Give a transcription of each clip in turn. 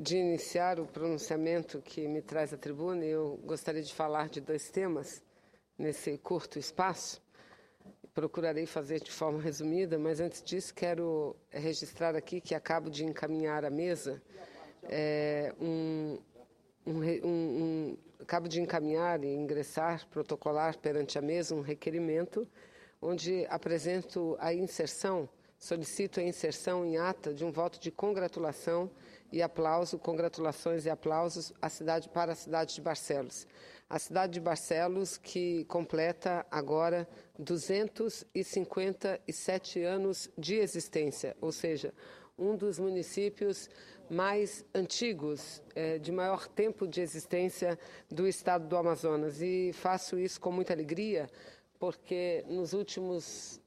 de iniciar o pronunciamento que me traz à tribuna, eu gostaria de falar de dois temas nesse curto espaço. Procurarei fazer de forma resumida, mas antes disso quero registrar aqui que acabo de encaminhar à mesa acabo de encaminhar e ingressar, protocolar perante a mesa um requerimento onde apresento a inserção, solicito a inserção em ata de um voto de congratulação e aplauso, congratulações e aplausos para a cidade de Barcelos. A cidade de Barcelos que completa agora 257 anos de existência, ou seja, um dos municípios mais antigos, de maior tempo de existência do estado do Amazonas. E faço isso com muita alegria, porque nas últimas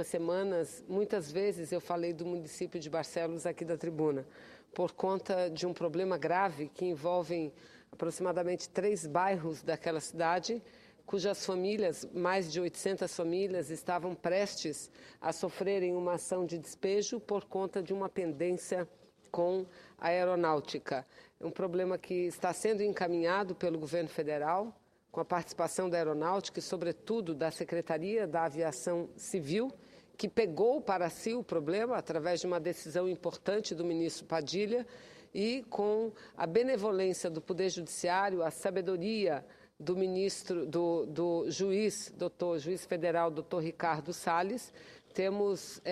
semanas, muitas vezes eu falei do município de Barcelos aqui da tribuna, por conta de um problema grave que envolve aproximadamente 3 bairros daquela cidade, cujas famílias, mais de 800 famílias, estavam prestes a sofrerem uma ação de despejo por conta de uma pendência com a aeronáutica. É um problema que está sendo encaminhado pelo governo federal, com a participação da aeronáutica e, sobretudo, da Secretaria da Aviação Civil, que pegou para si o problema através de uma decisão importante do ministro Padilha e com a benevolência do Poder Judiciário, a sabedoria do ministro, do juiz federal, doutor Ricardo Salles. Temos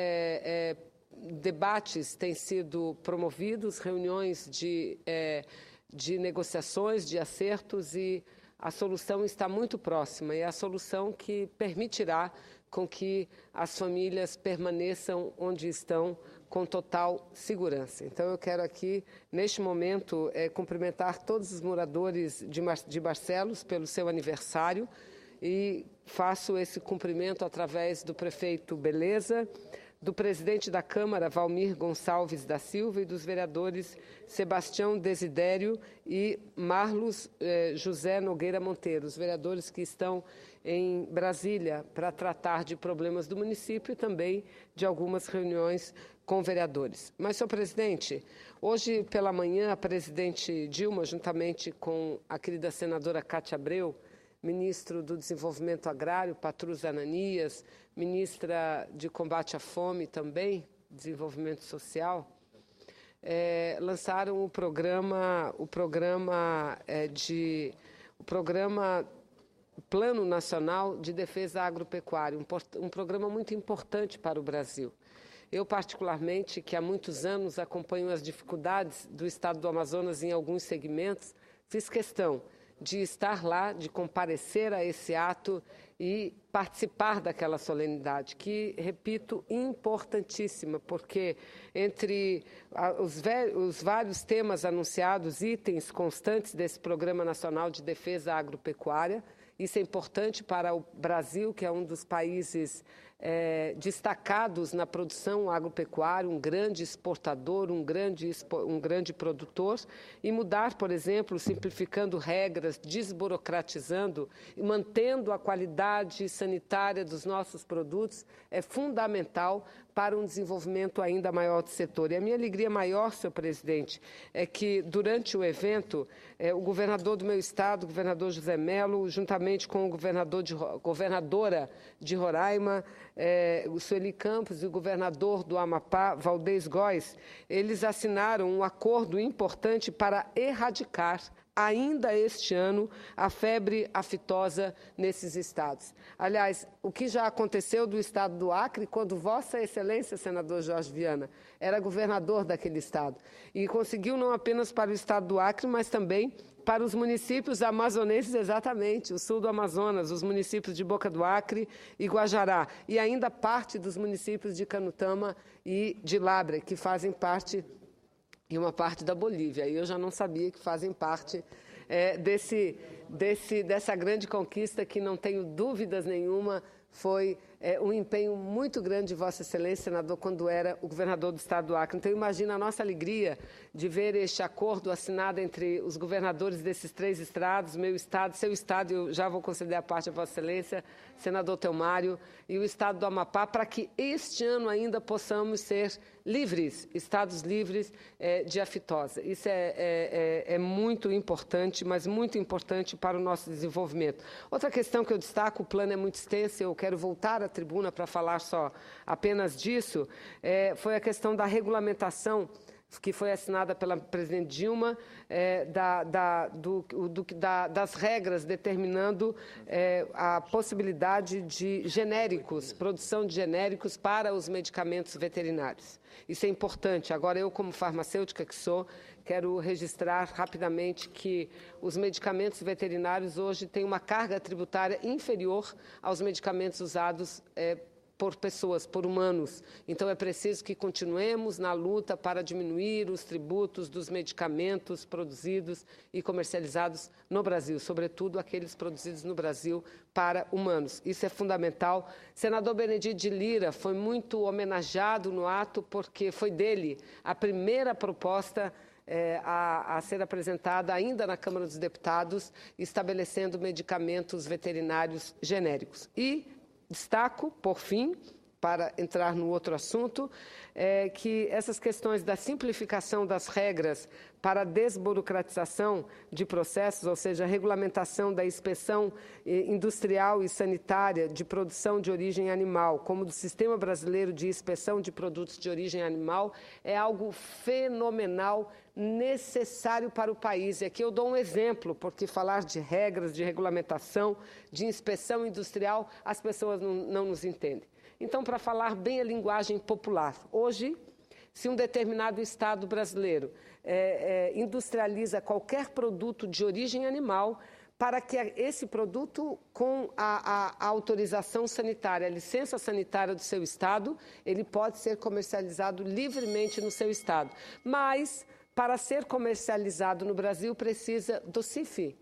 debates têm sido promovidos, reuniões de negociações, de acertos, e a solução está muito próxima, e é a solução que permitirá com que as famílias permaneçam onde estão com total segurança. Então, eu quero aqui, neste momento, cumprimentar todos os moradores de Barcelos pelo seu aniversário e faço esse cumprimento através do prefeito Beleza, do presidente da Câmara, Valmir Gonçalves da Silva, e dos vereadores Sebastião Desidério e Marlos José Nogueira Monteiro, os vereadores que estão em Brasília para tratar de problemas do município e também de algumas reuniões com vereadores. Mas, senhor presidente, hoje pela manhã a presidente Dilma, juntamente com a querida senadora Cátia Abreu, ministro do Desenvolvimento Agrário, Patrus Ananias, ministra de Combate à Fome também, Desenvolvimento Social, lançaram o Plano Nacional de Defesa Agropecuária, um programa muito importante para o Brasil. Eu, particularmente, que há muitos anos acompanho as dificuldades do estado do Amazonas em alguns segmentos, fiz questão de estar lá, de comparecer a esse ato e participar daquela solenidade, que, repito, importantíssima, porque entre os vários temas anunciados, itens constantes desse Programa Nacional de Defesa Agropecuária, isso é importante para o Brasil, que é um dos países destacados na produção agropecuária, um grande exportador, um grande produtor, e mudar, por exemplo, simplificando regras, desburocratizando e mantendo a qualidade sanitária dos nossos produtos é fundamental para um desenvolvimento ainda maior do setor. E a minha alegria maior, senhor presidente, é que durante o evento, o governador do meu estado, o governador José Mello, juntamente com a governadora de Roraima, o Sueli Campos, e o governador do Amapá, Valdez Góes, eles assinaram um acordo importante para erradicar ainda este ano a febre aftosa nesses estados. Aliás, o que já aconteceu do estado do Acre, quando Vossa Excelência, senador Jorge Viana, era governador daquele estado, e conseguiu não apenas para o estado do Acre, mas também para os municípios amazonenses, exatamente, o sul do Amazonas, os municípios de Boca do Acre e Guajará, e ainda parte dos municípios de Canutama e de Labre, que fazem parte, e uma parte da Bolívia. E eu já não sabia que fazem parte dessa grande conquista, que não tenho dúvidas nenhuma, foi um empenho muito grande de Vossa Excelência, senador, quando era o governador do estado do Acre. Então, imagina a nossa alegria de ver este acordo assinado entre os governadores desses 3 estados, meu estado, seu estado, eu já vou conceder a parte a Vossa Excelência, senador Telmário, e o estado do Amapá, para que este ano ainda possamos ser livres, estados livres de aftosa. Isso é muito importante, mas muito importante para o nosso desenvolvimento. Outra questão que eu destaco, o plano é muito extenso, eu quero voltar à tribuna para falar só apenas disso, foi a questão da regulamentação que foi assinada pela presidente Dilma, das regras determinando a possibilidade de genéricos, produção de genéricos para os medicamentos veterinários. Isso é importante. Agora, eu, como farmacêutica que sou, quero registrar rapidamente que os medicamentos veterinários hoje têm uma carga tributária inferior aos medicamentos usados por pessoas, por humanos. Então, é preciso que continuemos na luta para diminuir os tributos dos medicamentos produzidos e comercializados no Brasil, sobretudo aqueles produzidos no Brasil para humanos. Isso é fundamental. Senador Benedito de Lira foi muito homenageado no ato, porque foi dele a primeira proposta a ser apresentada ainda na Câmara dos Deputados, estabelecendo medicamentos veterinários genéricos. E destaco, por fim, para entrar no outro assunto, que essas questões da simplificação das regras para a desburocratização de processos, ou seja, a regulamentação da inspeção industrial e sanitária de produção de origem animal, como do Sistema Brasileiro de Inspeção de Produtos de Origem Animal, é algo fenomenal, necessário para o país. E aqui eu dou um exemplo, porque falar de regras, de regulamentação, de inspeção industrial, as pessoas não nos entendem. Então, para falar bem a linguagem popular, hoje, se um determinado estado brasileiro industrializa qualquer produto de origem animal, para que esse produto, com a autorização sanitária, a licença sanitária do seu estado, ele pode ser comercializado livremente no seu estado. Mas, para ser comercializado no Brasil, precisa do CIF,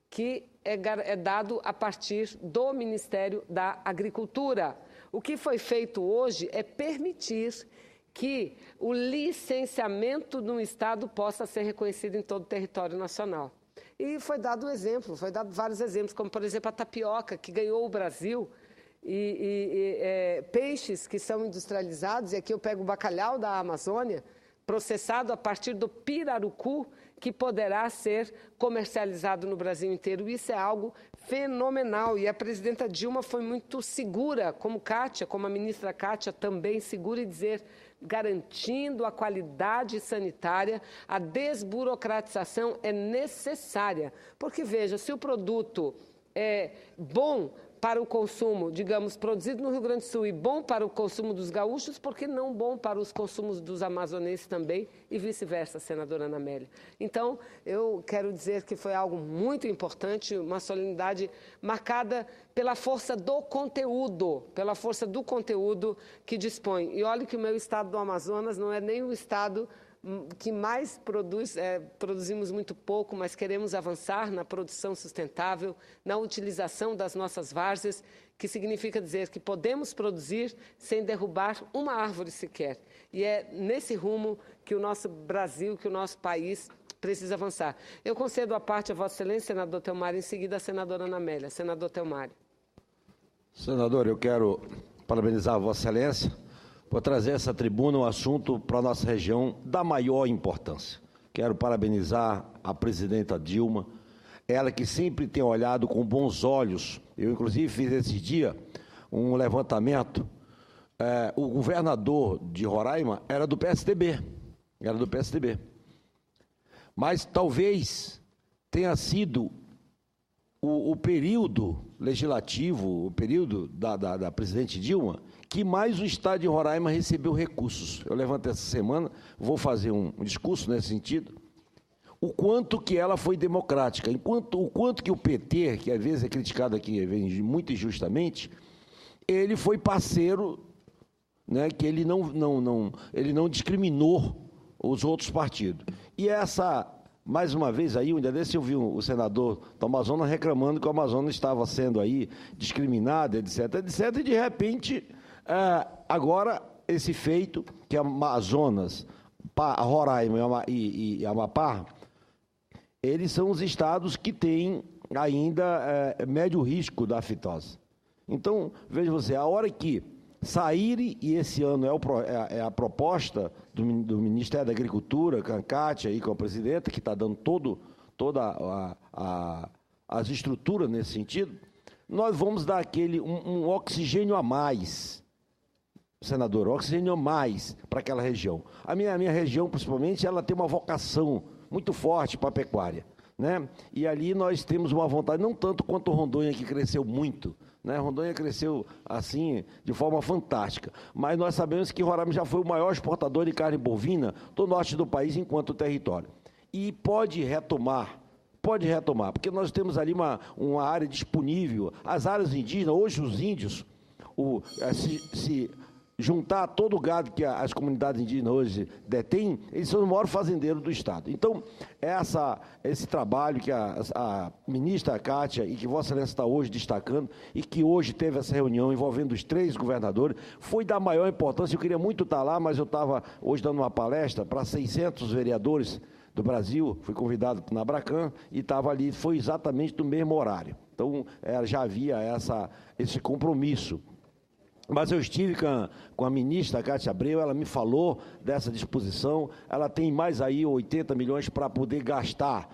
que é dado a partir do Ministério da Agricultura. O que foi feito hoje é permitir que o licenciamento no estado possa ser reconhecido em todo o território nacional. E foi dado um exemplo, foi dado vários exemplos, como, por exemplo, a tapioca, que ganhou o Brasil, peixes que são industrializados, e aqui eu pego o bacalhau da Amazônia, processado a partir do pirarucu, que poderá ser comercializado no Brasil inteiro. Isso é algo fenomenal. E a presidenta Dilma foi muito segura, como a ministra Kátia também segura em dizer, garantindo a qualidade sanitária, a desburocratização é necessária. Porque, veja, se o produto é bom para o consumo, digamos, produzido no Rio Grande do Sul e bom para o consumo dos gaúchos, por que não bom para os consumos dos amazonenses também e vice-versa, senadora Ana Amélia? Então, eu quero dizer que foi algo muito importante, uma solenidade marcada pela força do conteúdo, que dispõe. E olha que o meu estado do Amazonas não é nem o estado que mais produzimos muito pouco, mas queremos avançar na produção sustentável, na utilização das nossas várzeas, que significa dizer que podemos produzir sem derrubar uma árvore sequer. E é nesse rumo que o nosso Brasil, que o nosso país precisa avançar. Eu concedo a parte a Vossa Excelência, senador Theomário, em seguida a senadora Ana Amélia. Senador Theomário. Senador, eu quero parabenizar a Vossa Excelência por trazer essa tribuna um assunto para a nossa região da maior importância. Quero parabenizar a presidenta Dilma, ela que sempre tem olhado com bons olhos. Eu, inclusive, fiz esse dia um levantamento. O governador de Roraima era do PSDB, Mas talvez tenha sido o período legislativo, o período da presidente Dilma, que mais o estado de Roraima recebeu recursos. Eu levantei essa semana, vou fazer um discurso nesse sentido, o quanto que ela foi democrática, o quanto que o PT, que às vezes é criticado aqui muito injustamente, ele foi parceiro, né, que ele não discriminou os outros partidos. E mais uma vez aí, um dia desse eu vi o senador do Amazonas reclamando que o Amazonas estava sendo aí discriminado, etc, e de repente, agora esse feito que Amazonas, Roraima e Amapá, eles são os estados que têm ainda médio risco da aftosa. Então, veja você, a hora que saírem, e esse ano é a proposta do Ministério da Agricultura, Cancate, aí, com a presidenta, que está dando toda as estruturas nesse sentido, nós vamos dar um oxigênio a mais, senador, oxigênio a mais para aquela região. A minha região, principalmente, ela tem uma vocação muito forte para a pecuária, né? E ali nós temos uma vontade, não tanto quanto Rondônia, que cresceu muito, né? Rondônia cresceu assim, de forma fantástica, mas nós sabemos que Roraima já foi o maior exportador de carne bovina do norte do país enquanto território. E pode retomar, porque nós temos ali uma área disponível. As áreas indígenas, hoje os índios, se juntar todo o gado que as comunidades indígenas hoje detêm, eles são os maiores fazendeiros do Estado. Então, esse trabalho que a ministra Kátia e que Vossa Excelência está hoje destacando, e que hoje teve essa reunião envolvendo os 3 governadores, foi da maior importância. Eu queria muito estar lá, mas eu estava hoje dando uma palestra para 600 vereadores do Brasil, fui convidado na Abracan e estava ali, foi exatamente no mesmo horário. Então, já havia esse compromisso. Mas eu estive com a ministra Cátia Abreu, ela me falou dessa disposição, ela tem mais aí 80 milhões para poder gastar,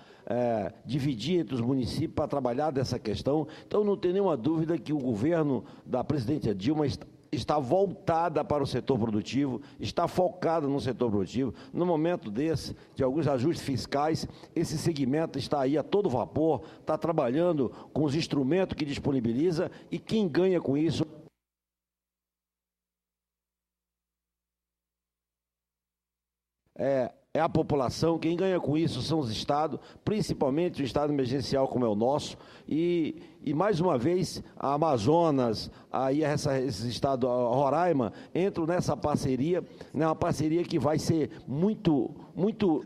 dividir entre os municípios para trabalhar dessa questão. Então, não tem nenhuma dúvida que o governo da presidenta Dilma está voltada para o setor produtivo, está focada no setor produtivo. No momento desse, de alguns ajustes fiscais, esse segmento está aí a todo vapor, está trabalhando com os instrumentos que disponibiliza, e quem ganha com isso é a população. Quem ganha com isso são os estados, principalmente o estado emergencial como é o nosso, e mais uma vez a Amazonas, aí esses estados, Roraima, entram nessa parceria, né, uma parceria que vai ser muito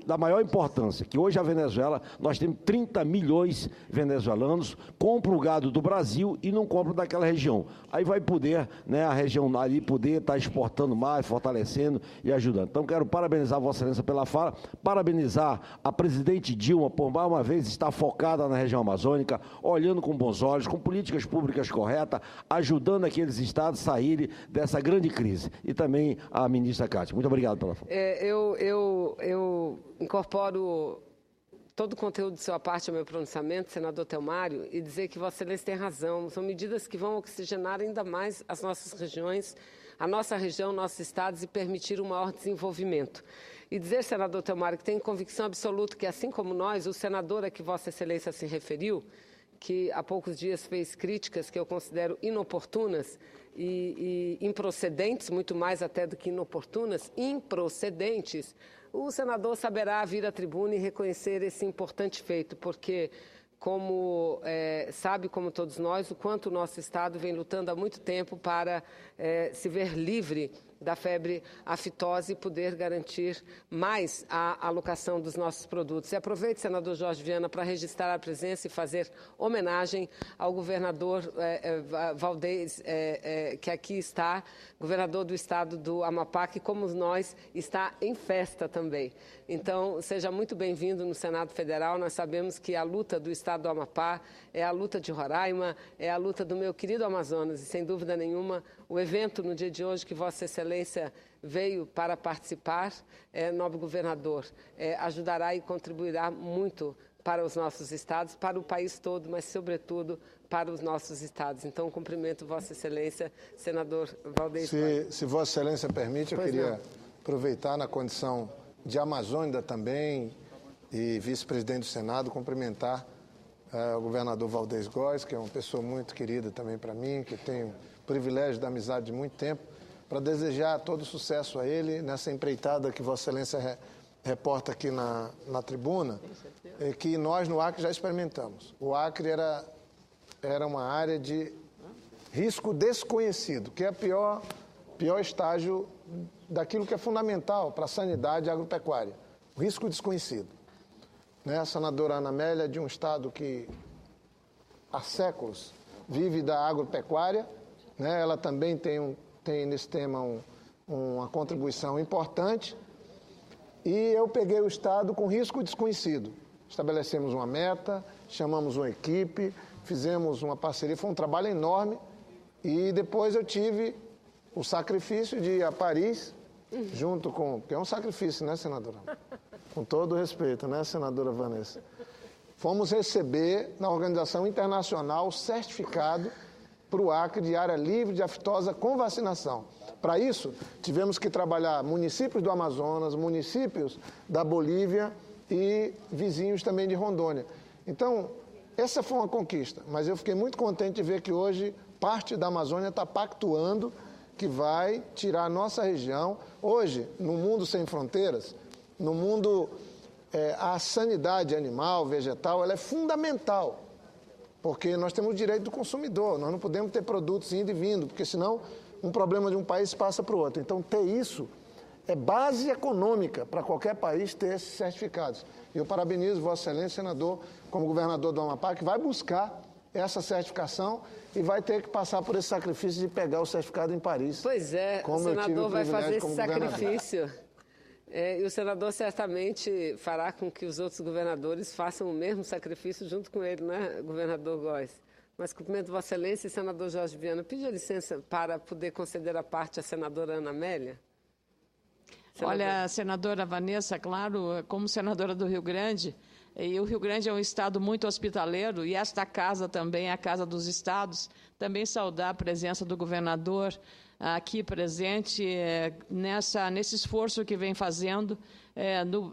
da maior importância, que hoje a Venezuela, nós temos 30 milhões venezuelanos, compram o gado do Brasil e não compram daquela região. Aí vai poder, né, a região ali poder estar exportando mais, fortalecendo e ajudando. Então, quero parabenizar Vossa Excelência pela fala, parabenizar a presidente Dilma por mais uma vez estar focada na região amazônica, olhando com bons olhos, com políticas públicas corretas, ajudando aqueles estados a saírem dessa grande crise. E também a ministra Cátia. Muito obrigado pela fala. Eu incorporo todo o conteúdo de sua parte ao meu pronunciamento, senador Telmário, e dizer que Vossa Excelência tem razão. São medidas que vão oxigenar ainda mais as nossas regiões, a nossa região, nossos estados, e permitir um maior desenvolvimento. E dizer, senador Telmário, que tenho convicção absoluta que, assim como nós, o senador a que Vossa Excelência se referiu, que há poucos dias fez críticas que eu considero inoportunas e improcedentes, muito mais até do que inoportunas, improcedentes, o senador saberá vir à tribuna e reconhecer esse importante feito, porque, sabe, como todos nós, o quanto o nosso Estado vem lutando há muito tempo para se ver livre da febre aftosa e poder garantir mais a alocação dos nossos produtos. E aproveito, senador Jorge Viana, para registrar a presença e fazer homenagem ao governador Valdez, que aqui está, governador do estado do Amapá, que, como nós, está em festa também. Então, seja muito bem-vindo no Senado Federal. Nós sabemos que a luta do estado do Amapá é a luta de Roraima, é a luta do meu querido Amazonas, e, sem dúvida nenhuma, o evento no dia de hoje que Vossa Excelência veio para participar, nobre governador, ajudará e contribuirá muito para os nossos estados, para o país todo, mas, sobretudo, para os nossos estados. Então, cumprimento Vossa Excelência, senador Valdez. Se Vossa Excelência permite, eu queria aproveitar na condição de amazônida também e vice-presidente do Senado, cumprimentar o governador Valdez Góes, que é uma pessoa muito querida também para mim, que tenho o privilégio da amizade de muito tempo, para desejar todo sucesso a ele nessa empreitada que Vossa Excelência reporta aqui na tribuna, que nós no Acre já experimentamos. O Acre era uma área de risco desconhecido, que é o pior estágio daquilo que é fundamental para a sanidade agropecuária, o risco desconhecido. Né? A senadora Ana Amélia é de um estado que há séculos vive da agropecuária, né? Ela também tem nesse tema uma contribuição importante, e eu peguei o estado com risco desconhecido. Estabelecemos uma meta, chamamos uma equipe, fizemos uma parceria, foi um trabalho enorme, e depois eu tive o sacrifício de ir a Paris, junto com... Porque é um sacrifício, né, senadora? Com todo o respeito, né, senadora Vanessa? Fomos receber na Organização Internacional o certificado para o Acre de área livre de aftosa com vacinação. Para isso, tivemos que trabalhar municípios do Amazonas, municípios da Bolívia e vizinhos também de Rondônia. Então, essa foi uma conquista, mas eu fiquei muito contente de ver que hoje parte da Amazônia está pactuando que vai tirar a nossa região. Hoje, no mundo sem fronteiras, no mundo, a sanidade animal, vegetal, ela é fundamental. Porque nós temos o direito do consumidor, nós não podemos ter produtos indo e vindo, porque senão um problema de um país passa para o outro. Então, ter isso é base econômica para qualquer país ter esses certificados. E eu parabenizo Vossa Excelência, senador, como governador do Amapá, que vai buscar essa certificação e vai ter que passar por esse sacrifício de pegar o certificado em Paris. Pois é, o senador vai fazer esse sacrifício. E o senador certamente fará com que os outros governadores façam o mesmo sacrifício junto com ele, né, governador Góes? Mas cumprimento Vossa Excelência e senador Jorge Viana. Pediu licença para poder conceder a parte à senadora Ana Amélia? Olha, senadora Vanessa, claro, como senadora do Rio Grande, e o Rio Grande é um estado muito hospitaleiro, e esta casa também é a Casa dos Estados, também saudar a presença do governador aqui presente nesse esforço que vem fazendo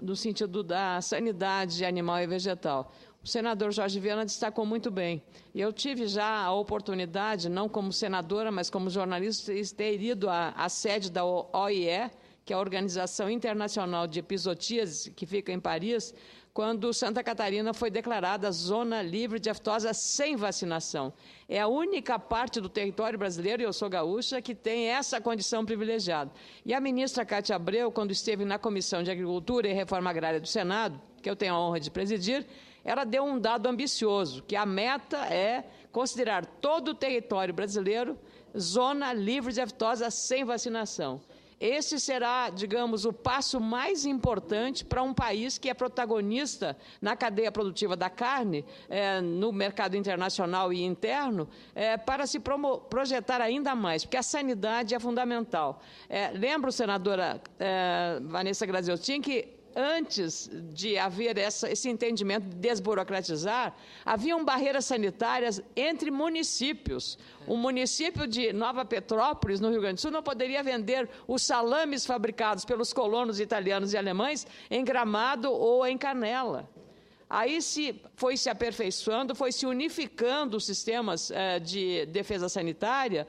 no sentido da sanidade animal e vegetal. O senador Jorge Viana destacou muito bem. Eu tive já a oportunidade, não como senadora, mas como jornalista, de ter ido à sede da OIE, que é a Organização Internacional de Epizootias, que fica em Paris, quando Santa Catarina foi declarada zona livre de aftosa sem vacinação. É a única parte do território brasileiro, e eu sou gaúcha, que tem essa condição privilegiada. E a ministra Cátia Abreu, quando esteve na Comissão de Agricultura e Reforma Agrária do Senado, que eu tenho a honra de presidir, ela deu um dado ambicioso, que a meta é considerar todo o território brasileiro zona livre de aftosa sem vacinação. Esse será, digamos, o passo mais importante para um país que é protagonista na cadeia produtiva da carne, no mercado internacional e interno, para se projetar ainda mais, porque a sanidade é fundamental. Lembro, senadora Vanessa Graziotin, que antes de haver esse entendimento de desburocratizar, haviam barreiras sanitárias entre municípios. O município de Nova Petrópolis, no Rio Grande do Sul, não poderia vender os salames fabricados pelos colonos italianos e alemães em Gramado ou em Canela. Aí foi se aperfeiçoando, foi se unificando os sistemas de defesa sanitária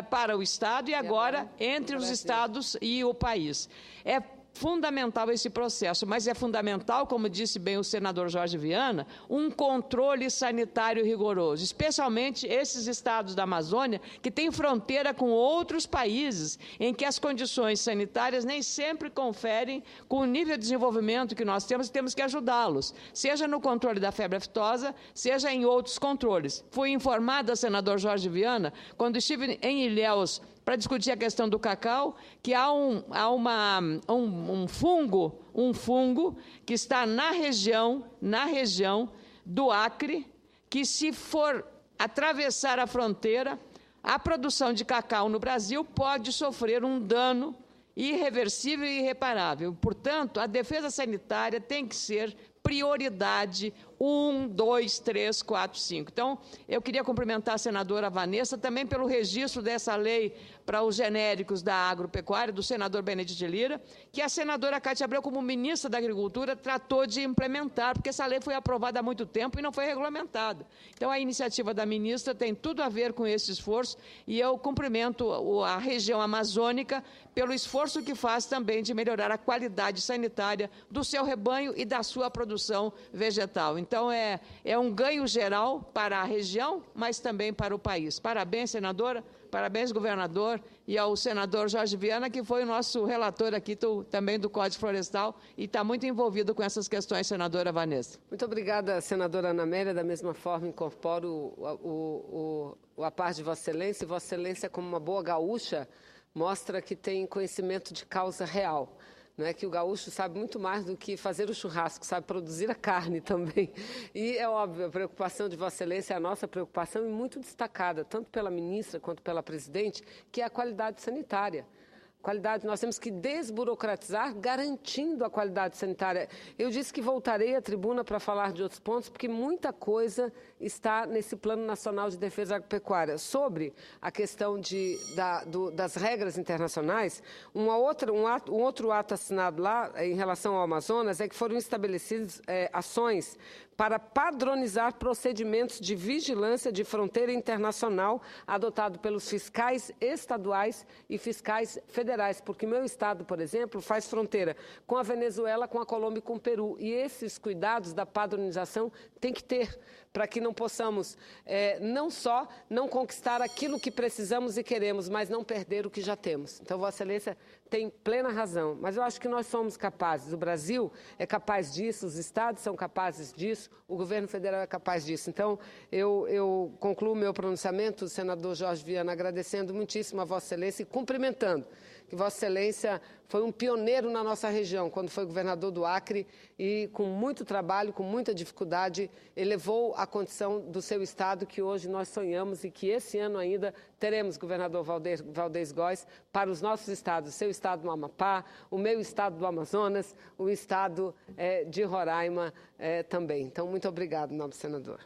para o Estado e agora entre os estados e o país. É fundamental esse processo, mas é fundamental, como disse bem o senador Jorge Viana, um controle sanitário rigoroso, especialmente esses estados da Amazônia que têm fronteira com outros países em que as condições sanitárias nem sempre conferem com o nível de desenvolvimento que nós temos e temos que ajudá-los, seja no controle da febre aftosa, seja em outros controles. Fui informada, senador Jorge Viana, quando estive em Ilhéus para discutir a questão do cacau, que há um fungo que está na região do Acre, que se for atravessar a fronteira, a produção de cacau no Brasil pode sofrer um dano irreversível e irreparável. Portanto, a defesa sanitária tem que ser prioridade 1, 2, 3, 4, 5. Então, eu queria cumprimentar a senadora Vanessa também pelo registro dessa lei para os genéricos da agropecuária, do senador Benedito Lira, que a senadora Cátia Abreu, como ministra da Agricultura, tratou de implementar, porque essa lei foi aprovada há muito tempo e não foi regulamentada. Então, a iniciativa da ministra tem tudo a ver com esse esforço e eu cumprimento a região amazônica pelo esforço que faz também de melhorar a qualidade sanitária do seu rebanho e da sua produção vegetal. Então, é um ganho geral para a região, mas também para o país. Parabéns, senadora, parabéns, governador, e ao senador Jorge Viana, que foi o nosso relator aqui também do Código Florestal e está muito envolvido com essas questões, senadora Vanessa. Muito obrigada, senadora Ana Amélia. Da mesma forma, incorporo a parte de Vossa Excelência. Vossa Excelência, como uma boa gaúcha, mostra que tem conhecimento de causa real. Não é que o gaúcho sabe muito mais do que fazer o churrasco, sabe produzir a carne também. E é óbvio, a preocupação de Vossa Excelência é a nossa preocupação e muito destacada, tanto pela ministra quanto pela presidente, que é a qualidade sanitária. Nós temos que desburocratizar, garantindo a qualidade sanitária. Eu disse que voltarei à tribuna para falar de outros pontos, porque muita coisa está nesse Plano Nacional de Defesa Agropecuária. Sobre a questão das regras internacionais, um outro ato assinado lá, em relação ao Amazonas, é que foram estabelecidas ações para padronizar procedimentos de vigilância de fronteira internacional adotado pelos fiscais estaduais e fiscais federais, porque meu estado, por exemplo, faz fronteira com a Venezuela, com a Colômbia e com o Peru, e esses cuidados da padronização tem que ter, para que não possamos não só não conquistar aquilo que precisamos e queremos, mas não perder o que já temos. Então, Vossa Excelência tem plena razão, mas eu acho que nós somos capazes, o Brasil é capaz disso, os estados são capazes disso, o governo federal é capaz disso. Então, eu concluo meu pronunciamento, senador Jorge Viana, agradecendo muitíssimo a Vossa Excelência e cumprimentando que Vossa Excelência foi um pioneiro na nossa região, quando foi governador do Acre e, com muito trabalho, com muita dificuldade, elevou a condição do seu estado, que hoje nós sonhamos e que esse ano ainda teremos, governador Valdez Góes, para os nossos estados, o seu estado do Amapá, o meu estado do Amazonas, o estado de Roraima também. Então, muito obrigado, nobre senador.